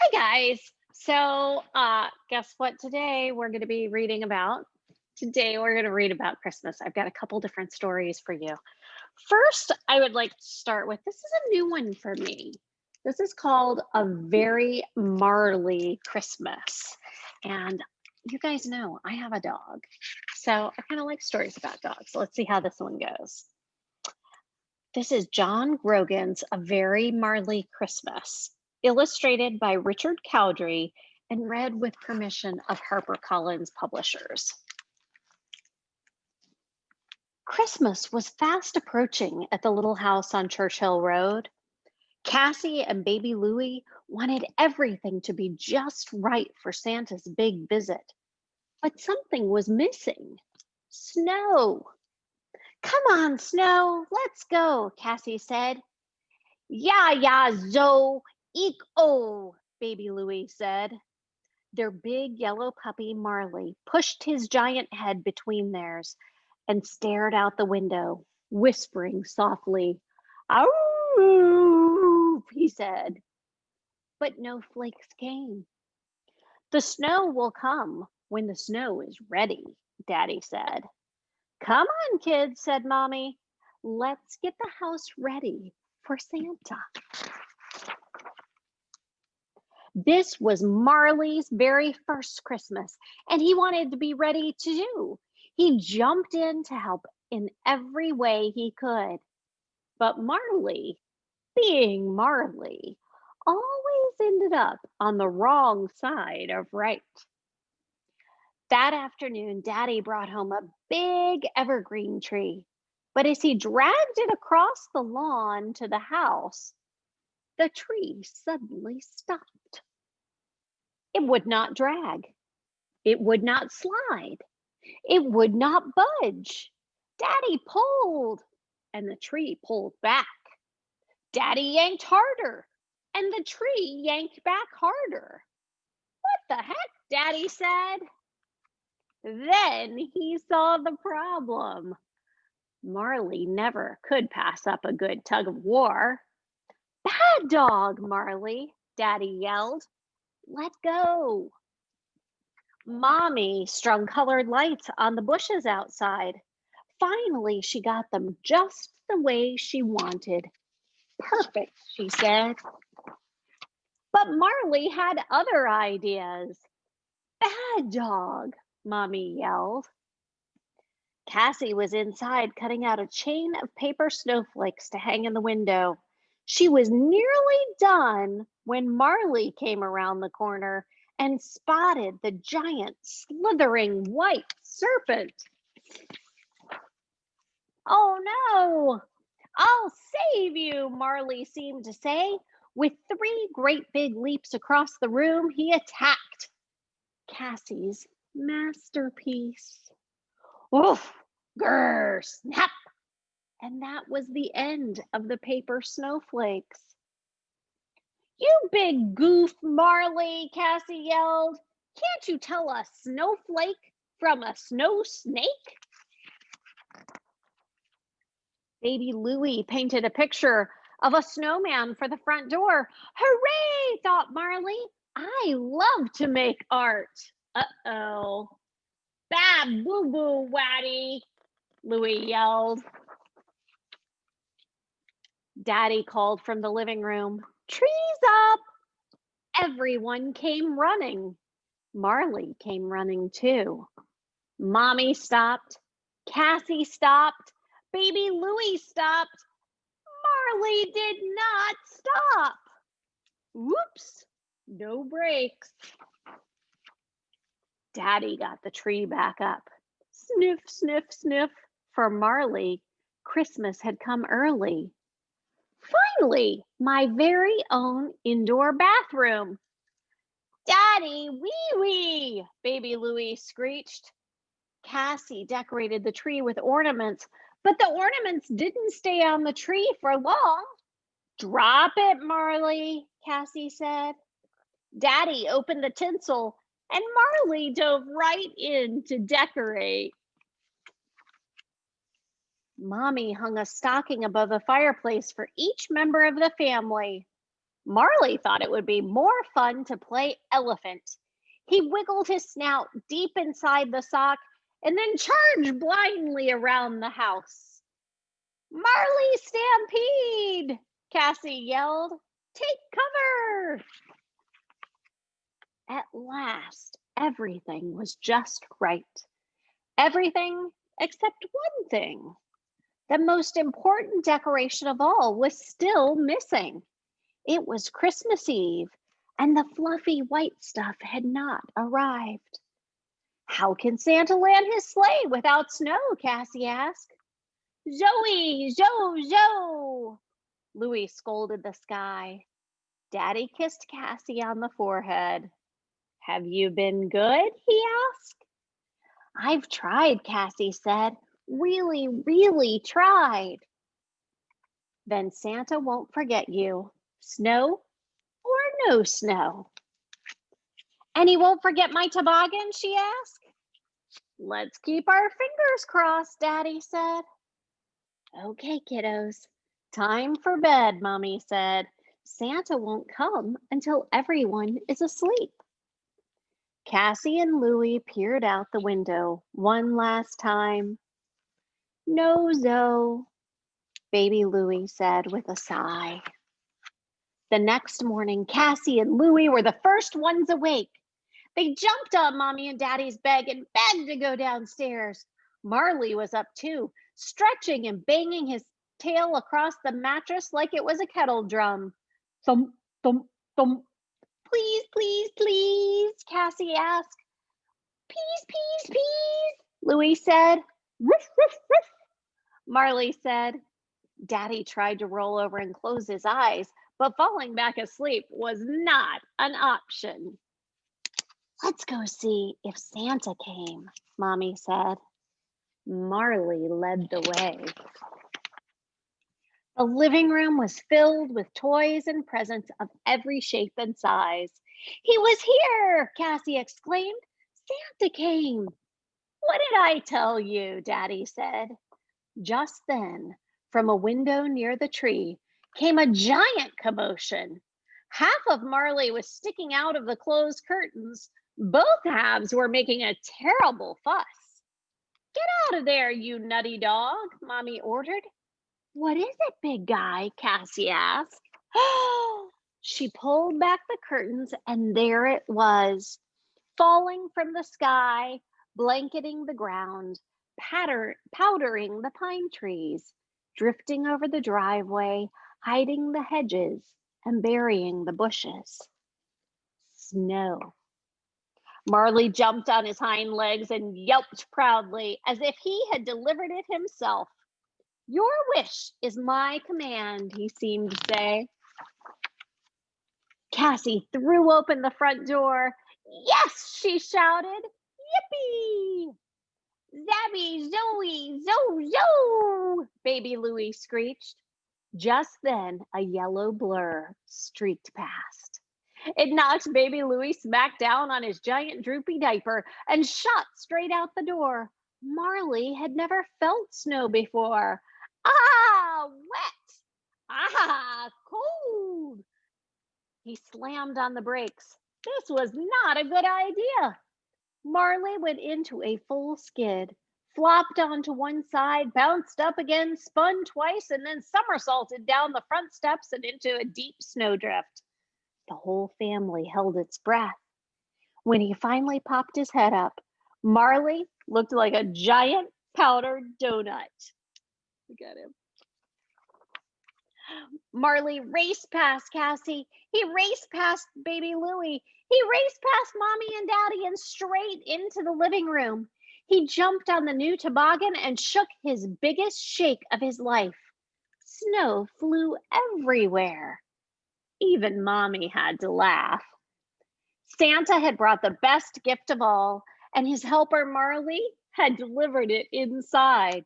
Hi guys. Guess what today we're going to be reading about? Today we're going to read about Christmas. I've got a couple different stories for you. First, I would like to start with this is a new one for me. This is called A Very Marley Christmas. And you guys know I have a dog. So I kind of like stories about dogs. So let's see how this one goes. This is John Grogan's A Very Marley Christmas, illustrated by Richard Cowdery and read with permission of HarperCollins Publishers. Christmas was fast approaching at the little house on Churchill Road. Cassie and baby Louie wanted everything to be just right for Santa's big visit. But something was missing. Snow. Come on, Snow, let's go, Cassie said. Yeah, zo, eek, oh, baby Louie said. Their big yellow puppy, Marley, pushed his giant head between theirs and stared out the window, whispering softly. Ow, he said. But no flakes came. The snow will come when the snow is ready, Daddy said. Come on, kids, said Mommy. Let's get the house ready for Santa. This was Marley's very first Christmas, and he wanted to be ready too. He jumped in to help in every way he could. But Marley, being Marley, always ended up on the wrong side of right. That afternoon, Daddy brought home a big evergreen tree. But as he dragged it across the lawn to the house, the tree suddenly stopped. It would not drag. It would not slide. It would not budge. Daddy pulled, and the tree pulled back. Daddy yanked harder, and the tree yanked back harder. What the heck, Daddy said. Then he saw the problem. Marley never could pass up a good tug of war. Bad dog, Marley, Daddy yelled. Let go. Mommy strung colored lights on the bushes outside. Finally, she got them just the way she wanted. Perfect, she said. But Marley had other ideas. Bad dog, Mommy yelled. Cassie was inside cutting out a chain of paper snowflakes to hang in the window. She was nearly done when Marley came around the corner and spotted the giant slithering white serpent. Oh no! I'll save you, Marley seemed to say. With 3 great big leaps across the room, he attacked Cassie's masterpiece. Woof! Grr! Snap! And that was the end of the paper snowflakes. You big goof, Marley, Cassie yelled. Can't you tell a snowflake from a snow snake? Baby Louie painted a picture of a snowman for the front door. Hooray, thought Marley. I love to make art. Uh-oh. Bad boo-boo, Waddy, Louie yelled. Daddy called from the living room. Trees up! Everyone came running. Marley came running too. Mommy stopped. Cassie stopped. Baby Louie stopped. Marley did not stop. Whoops, no brakes. Daddy got the tree back up. Sniff, sniff, sniff. For Marley, Christmas had come early. Finally, my very own indoor bathroom. Daddy, wee wee, baby Louie screeched. Cassie decorated the tree with ornaments, but the ornaments didn't stay on the tree for long. Drop it, Marley, Cassie said. Daddy opened the tinsel, and Marley dove right in to decorate. Mommy hung a stocking above the fireplace for each member of the family. Marley thought it would be more fun to play elephant. He wiggled his snout deep inside the sock and then charged blindly around the house. Marley stampede! Cassie yelled. Take cover! At last, everything was just right. Everything except one thing. The most important decoration of all was still missing. It was Christmas Eve, and the fluffy white stuff had not arrived. How can Santa land his sleigh without snow? Cassie asked. Zoe, Zoe! Louis scolded the sky. Daddy kissed Cassie on the forehead. Have you been good? He asked. I've tried, Cassie said. Really, really tried. Then Santa won't forget you, snow or no snow. And he won't forget my toboggan, she asked. Let's keep our fingers crossed, Daddy said. Okay, kiddos, time for bed, Mommy said. Santa won't come until everyone is asleep. Cassie and Louie peered out the window one last time. No, Zoe, baby Louie said with a sigh. The next morning, Cassie and Louie were the first ones awake. They jumped on Mommy and Daddy's bed and begged to go downstairs. Marley was up too, stretching and banging his tail across the mattress like it was a kettle drum. Thump, thump, thump. Please, please, please, Cassie asked. Peas, peas, peas, Louie said. Ruff, ruff, ruff, Marley said. Daddy tried to roll over and close his eyes, but falling back asleep was not an option. Let's go see if Santa came, Mommy said. Marley led the way. The living room was filled with toys and presents of every shape and size. He was here, Cassie exclaimed. Santa came. What did I tell you? Daddy said. Just then, from a window near the tree, came a giant commotion. Half of Marley was sticking out of the closed curtains. Both halves were making a terrible fuss. Get out of there, you nutty dog, Mommy ordered. What is it, big guy? Cassie asked. She pulled back the curtains, and there it was, falling from the sky, blanketing the ground, powdering the pine trees, drifting over the driveway, hiding the hedges, and burying the bushes. Snow. Marley jumped on his hind legs and yelped proudly, as if he had delivered it himself. Your wish is my command, he seemed to say. Cassie threw open the front door. Yes, she shouted. Yippee! Zabby, Zoe, Zo, baby Louie screeched. Just then, a yellow blur streaked past. It knocked baby Louie smack down on his giant droopy diaper and shot straight out the door. Marley had never felt snow before. Ah, wet! Ah, cold! He slammed on the brakes. This was not a good idea. Marley went into a full skid, flopped onto one side, bounced up again, spun twice, and then somersaulted down the front steps and into a deep snowdrift. The whole family held its breath. When he finally popped his head up, Marley looked like a giant powdered donut. Look at him. Marley raced past Cassie. He raced past baby Louie. He raced past Mommy and Daddy and straight into the living room. He jumped on the new toboggan and shook his biggest shake of his life. Snow flew everywhere. Even Mommy had to laugh. Santa had brought the best gift of all, and his helper Marley had delivered it inside.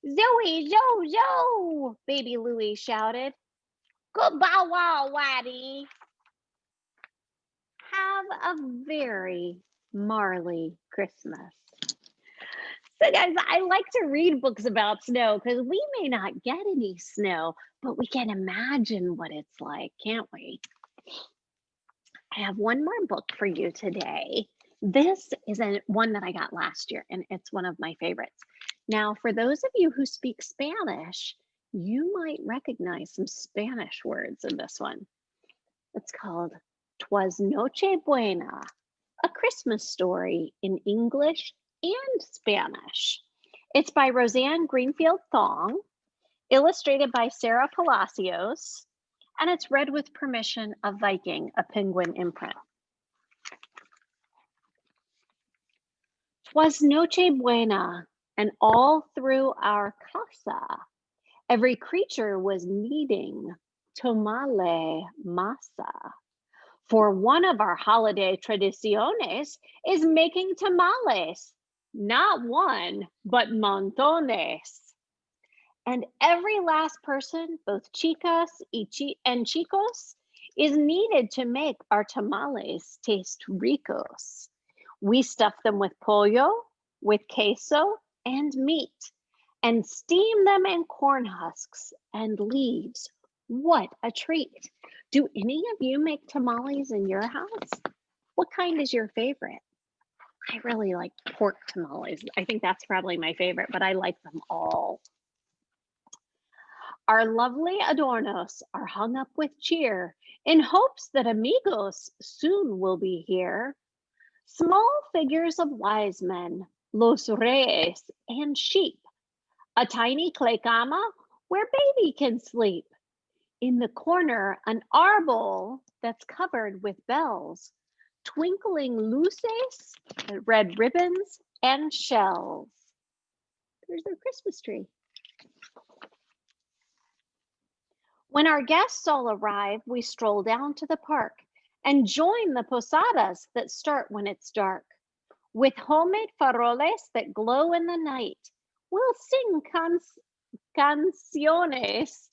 Zoe, Zo, baby Louie shouted. Good bow wow, Waddy. Have a very Marley Christmas. So guys, I like to read books about snow because we may not get any snow, but we can imagine what it's like, can't we? I have one more book for you today. This is one that I got last year, and it's one of my favorites. Now, for those of you who speak Spanish, you might recognize some Spanish words in this one. It's called Twas Nochebuena, a Christmas story in English and Spanish. It's by Roseanne Greenfield Thong, illustrated by Sarah Palacios, and it's read with permission of Viking, a Penguin imprint. Twas Nochebuena, and all through our casa, every creature was kneading tomale masa. For one of our holiday tradiciones is making tamales, not one, but montones. And every last person, both chicas and chicos, is needed to make our tamales taste ricos. We stuff them with pollo, with queso, and meat, and steam them in corn husks and leaves. What a treat. Do any of you make tamales in your house? What kind is your favorite? I really like pork tamales. I think that's probably my favorite, but I like them all. Our lovely adornos are hung up with cheer in hopes that amigos soon will be here. Small figures of wise men, los reyes, and sheep. A tiny clay cama where baby can sleep. In the corner, an arbol that's covered with bells, twinkling luces, red ribbons, and shells. There's their Christmas tree. When our guests all arrive, we stroll down to the park and join the posadas that start when it's dark. With homemade faroles that glow in the night, we'll sing canciones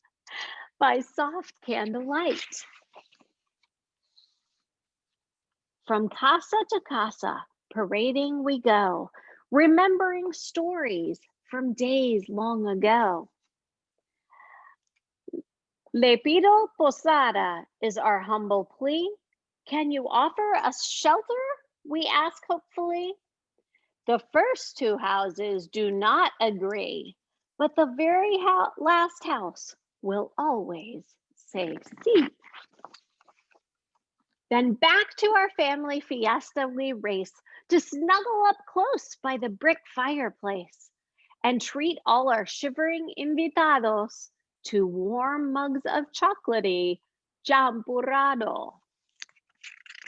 by soft candlelight. From casa to casa, parading we go, remembering stories from days long ago. Le pido posada is our humble plea. Can you offer us shelter? We ask hopefully. The first two houses do not agree, but the very last house will always say sí. Then back to our family fiesta we race to snuggle up close by the brick fireplace and treat all our shivering invitados to warm mugs of chocolatey champurrado.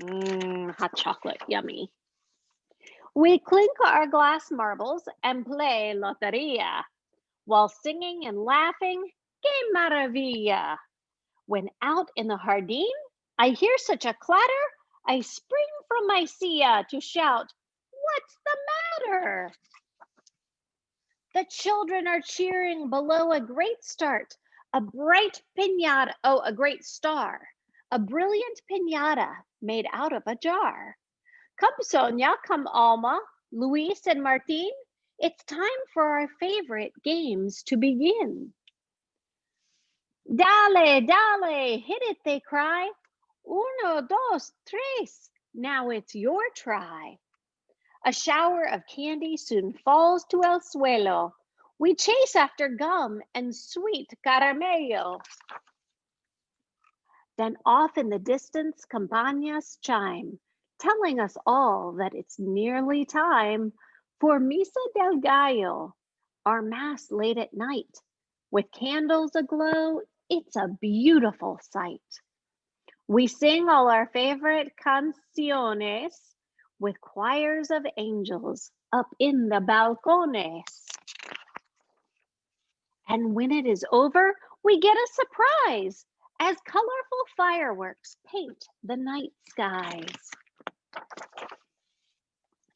Hot chocolate, yummy. We clink our glass marbles and play loteria while singing and laughing, que maravilla. When out in the jardín, I hear such a clatter, I spring from my silla to shout, what's the matter? The children are cheering below a great start, a bright piñata, a great star, a brilliant piñata made out of a jar. Come Sonia, come Alma, Luis and Martin, it's time for our favorite games to begin. Dale, dale, hit it, they cry. Uno, dos, tres, now it's your try. A shower of candy soon falls to el suelo. We chase after gum and sweet caramelo. Then off in the distance, campanas chime, telling us all that it's nearly time for Misa del Gallo, our mass late at night. With candles aglow, it's a beautiful sight. We sing all our favorite canciones with choirs of angels up in the balcones. And when it is over, we get a surprise as colorful fireworks paint the night skies.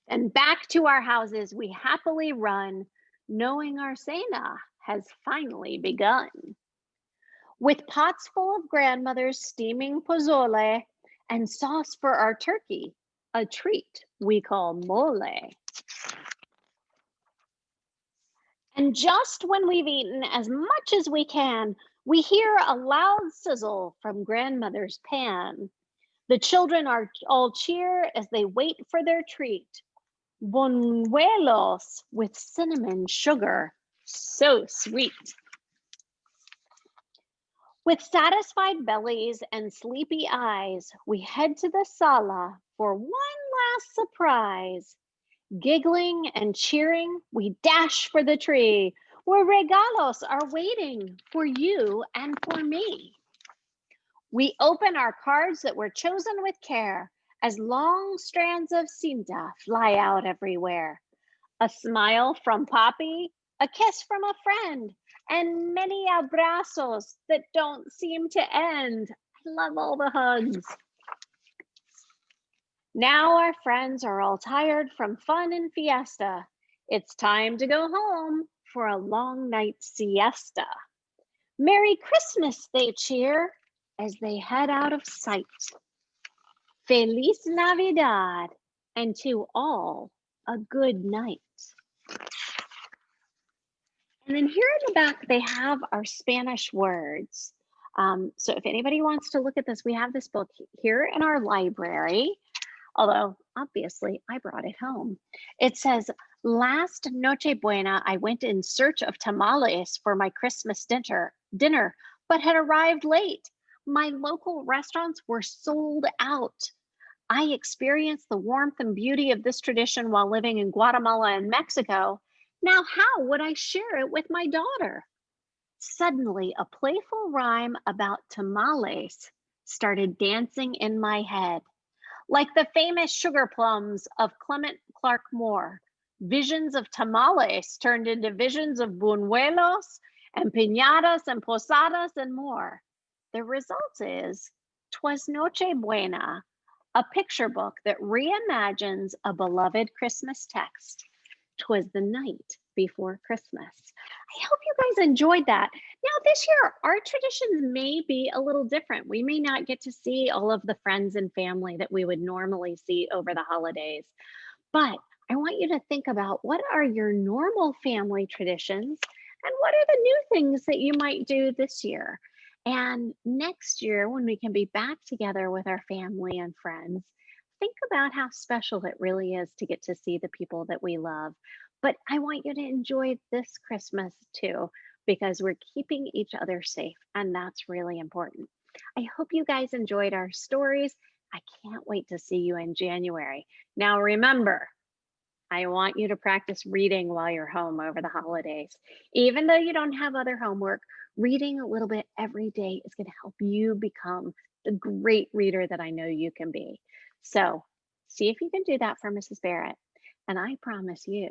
And back to our houses we happily run, knowing our cena has finally begun. With pots full of grandmother's steaming pozole and sauce for our turkey, a treat we call mole. And just when we've eaten as much as we can, We hear a loud sizzle from grandmother's pan. The children are all cheer as they wait for their treat. Buñuelos with cinnamon sugar, so sweet. With satisfied bellies and sleepy eyes, we head to the sala for one last surprise. Giggling and cheering, we dash for the tree where regalos are waiting for you and for me. We open our cards that were chosen with care as long strands of cinta fly out everywhere. A smile from Poppy, a kiss from a friend, and many abrazos that don't seem to end. I love all the hugs. Now our friends are all tired from fun and fiesta. It's time to go home for a long night's siesta. Merry Christmas, they cheer as they head out of sight. Feliz Navidad, and to all, a good night. And then here in the back, they have our Spanish words. So if anybody wants to look at this, we have this book here in our library, although obviously I brought it home. It says, last Nochebuena, I went in search of tamales for my Christmas dinner, but had arrived late. My local restaurants were sold out. I experienced the warmth and beauty of this tradition while living in Guatemala and Mexico. Now, how would I share it with my daughter? Suddenly, a playful rhyme about tamales started dancing in my head. Like the famous sugar plums of Clement Clark Moore, visions of tamales turned into visions of buñuelos and piñatas and posadas and more. The result is Twas Nochebuena, a picture book that reimagines a beloved Christmas text. 'Twas the night before Christmas. I hope you guys enjoyed that. Now, this year, our traditions may be a little different. We may not get to see all of the friends and family that we would normally see over the holidays. But I want you to think about what are your normal family traditions and what are the new things that you might do this year. And next year, when we can be back together with our family and friends, think about how special it really is to get to see the people that we love. But I want you to enjoy this Christmas too, because we're keeping each other safe, and that's really important. I hope you guys enjoyed our stories. I can't wait to see you in January. Now, remember, I want you to practice reading while you're home over the holidays. Even though you don't have other homework, reading a little bit every day is going to help you become the great reader that I know you can be. So see if you can do that for Mrs. Barrett. And I promise you,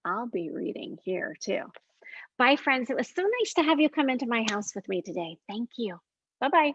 I'll be reading here too. Bye, friends. It was so nice to have you come into my house with me today. Thank you. Bye-bye.